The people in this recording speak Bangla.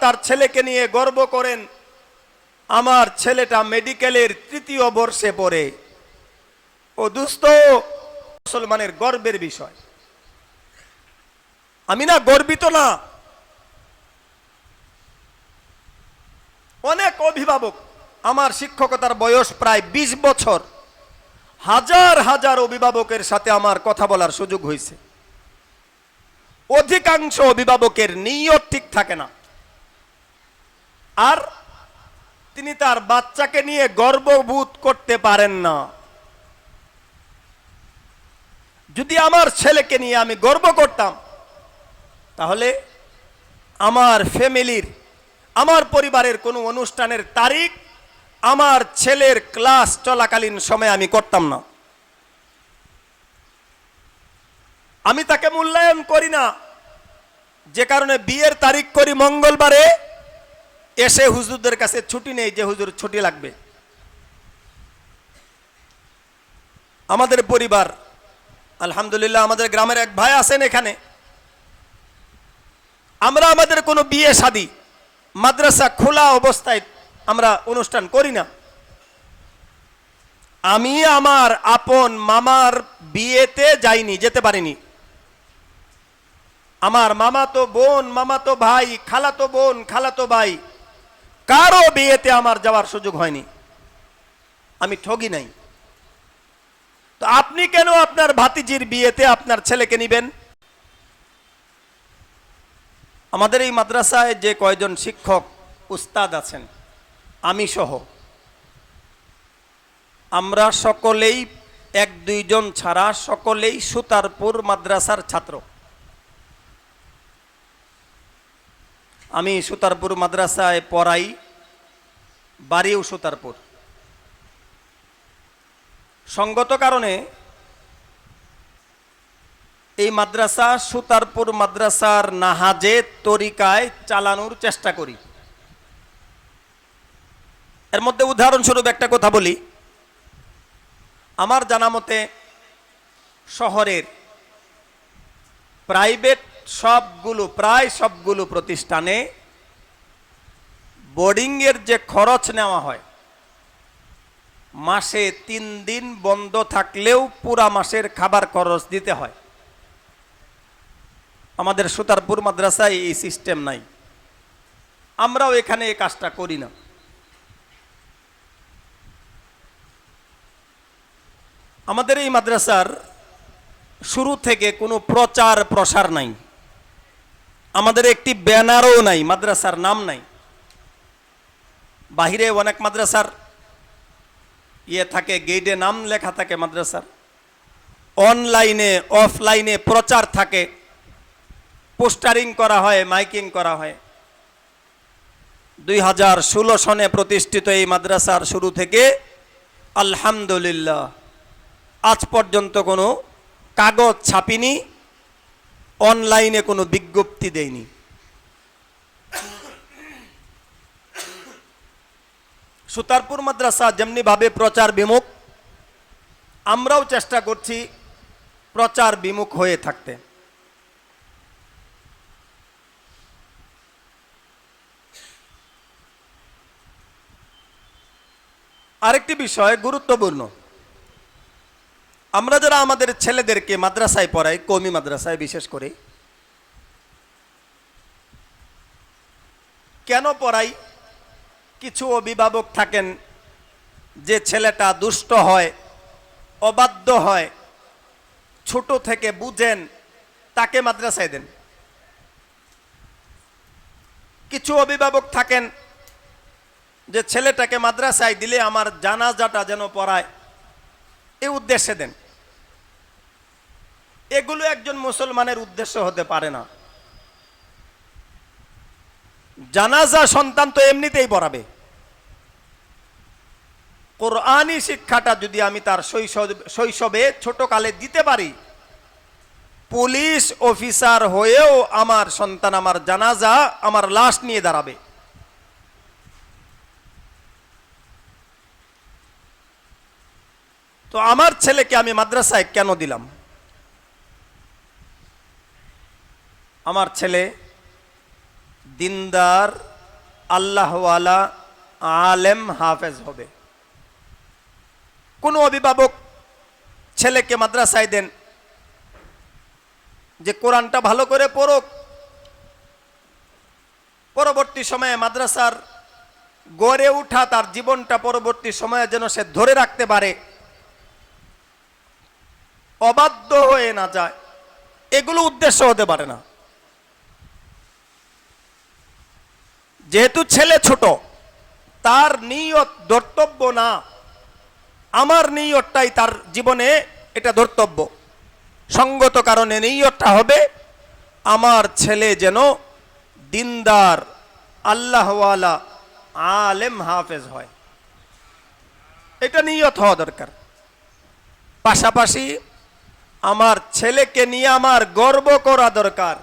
তার ছেলেকে নিয়ে গর্ব করেন, আমার ছেলেটা মেডিকেলের 3য় বর্ষে পড়ে। ও দুস্থ মুসলমানের গর্বের বিষয়। আমি না গর্বিত না। অনেক অভিভাবক, আমার শিক্ষকতার বয়স প্রায় 20 বছর, হাজার হাজার অভিভাবকের সাথে আমার কথা বলার সুযোগ হয়েছে। অধিকাংশ অভিভাবকের নিয়ত ঠিক থাকে না, আর তিনি তার বাচ্চাকে নিয়ে গর্ববোধ করতে পারেন না। যদি আমার ছেলেকে নিয়ে আমি গর্ব করতাম, তাহলে আমার ফ্যামিলির, আমার পরিবারের কোনো অনুষ্ঠানের তারিখ আমার ছেলের ক্লাস চলাকালীন সময়ে আমি করতাম না। আমি তাকে মূল্যায়ন করি না, যে কারণে বিয়ের তারিখ করি মঙ্গলবারে, এসে হুজুরদের কাছে ছুটি নেই যে হুজুর ছুটি লাগবে। আমাদের পরিবার আলহামদুলিল্লাহ, আমাদের গ্রামের এক ভাই আছেন এখানে, আমরা আমাদের কোনো বিয়ে শাদী মাদ্রাসা খোলা অবস্থায় আমরা অনুষ্ঠান করি না। আমি আমার আপন মামার বিয়েতে যাইনি, যেতে পারিনি। আমার মামাতো বোন, মামাতো ভাই, খালাতো বোন, খালাতো ভাই, কারো বিয়েতে আমার যাওয়ার সুযোগ হয়নি। আমি ঠগি নাই। তো আপনি কেন আপনার ভাতিজির বিয়েতে আপনার ছেলেকে নিবেন? আমাদের এই মাদ্রাসায় যে কয়জন শিক্ষক উস্তাদ আছেন, আমি সহ, আমরা সকলেই, 1-2 জন ছাড়া সকলেই সুতারপুর মাদ্রাসার ছাত্র। আমি সুতারপুর মাদ্রাসায় পড়াই, বাড়িও সুতারপুর। সঙ্গত কারণে এই মাদ্রাসা সুতারপুর মাদ্রাসার নাহাজে তরিকায় চালানোর চেষ্টা করি। এর মধ্যে উদাহরণস্বরূপ একটা কথা বলি। আমার জানা মতে শহরের প্রাইভেট প্রায় সবগুলো প্রতিষ্ঠানে বোর্ডিংয়ের যে খরচ নেওয়া হয়, মাসে 3 দিন বন্ধ থাকলেও পুরা মাসের খাবার খরচ দিতে হয়। আমাদের সুতারপুর মাদ্রাসায় এই সিস্টেম নাই, আমরাও এখানে এই কাজটা করি না। আমাদের এই মাদ্রাসার শুরু থেকে কোনো প্রচার প্রসার নাই, আমাদের একটি ব্যানারও নাই, মাদ্রাসার নাম নাই। বাহিরে অনেক মাদ্রাসার থাকে, গেটে নাম লেখা থাকে মাদ্রাসার, অনলাইনে অফলাইনে প্রচার থাকে, পোস্টারিং করা হয়, মাইকিং করা হয়। 2016 সনে প্রতিষ্ঠিত এই মাদ্রাসার শুরু থেকে আলহামদুলিল্লাহ আজ পর্যন্ত কোনো কাগজ ছাপিনি, অনলাইনে কোনো বিজ্ঞপ্তি দেয়নি। সুতারপুর মাদ্রাসা যেমনি ভাবে প্রচার বিমুখ, আমরাও চেষ্টা করছি প্রচার বিমুখ হয়ে থাকতে। আরেকটি বিষয় গুরুত্বপূর্ণ, আমরা যারা আমাদের ছেলেদেরকে মাদ্রাসায় পড়াই, কওমি মাদ্রাসায় বিশেষ করে, কেন পড়াই? কিছু অভিভাবক থাকেন যে ছেলেটা দুষ্ট হয়, অবাধ্য হয়, ছোট থেকে বুঝেন, তাকে মাদ্রাসায় দেন। কিছু অভিভাবক থাকেন যে ছেলেটাকে মাদ্রাসায় দিলে আমার জানাজাটা যেন পড়ায়, এই উদ্দেশ্যে দেন। এগুলো একজন মুসলমানের উদ্দেশ্য হতে পারে না। জানাজা সন্তান তো এমনিতেই পড়াবে। কোরআনী শিক্ষাটা যদি আমি তার শৈশবে ছোটকালে দিতে পারি, পুলিশ অফিসার হয়েও আমার সন্তান আমার জানাজা, আমার লাশ নিয়ে দাঁড়াবে। তো আমার ছেলেকে আমি মাদ্রাসায় কেন দিলাম? আমার ছেলে দিনদার, আল্লাহওয়ালা, আলেম, হাফেজ হবে। কোনো অভিভাবক ছেলেকে মাদ্রাসায় দেন যে কোরআনটা ভালো করে পড়ুক, পরবর্তী সময়ে মাদ্রাসার গড়ে উঠা তার জীবনটা পরবর্তী সময়ে যেন সে ধরে রাখতে পারে, অবাধ্য হয়ে না যায়, এগুলো উদ্দেশ্য হতে পারে না। যেহেতু ছেলে ছোট, তার নিয়ত ধর্তব্য না, আমার নিয়তটাই তার জীবনে এটা ধর্তব্য। সঙ্গত কারণে নিয়তটা হবে আমার ছেলে যেন দিনদার, আল্লাহওয়ালা, আলেম, হাফেজ হয়, এটা নিয়ত হওয়া দরকার। পাশাপাশি আমার ছেলেকে নিয়ে আমার গর্ব করা দরকার।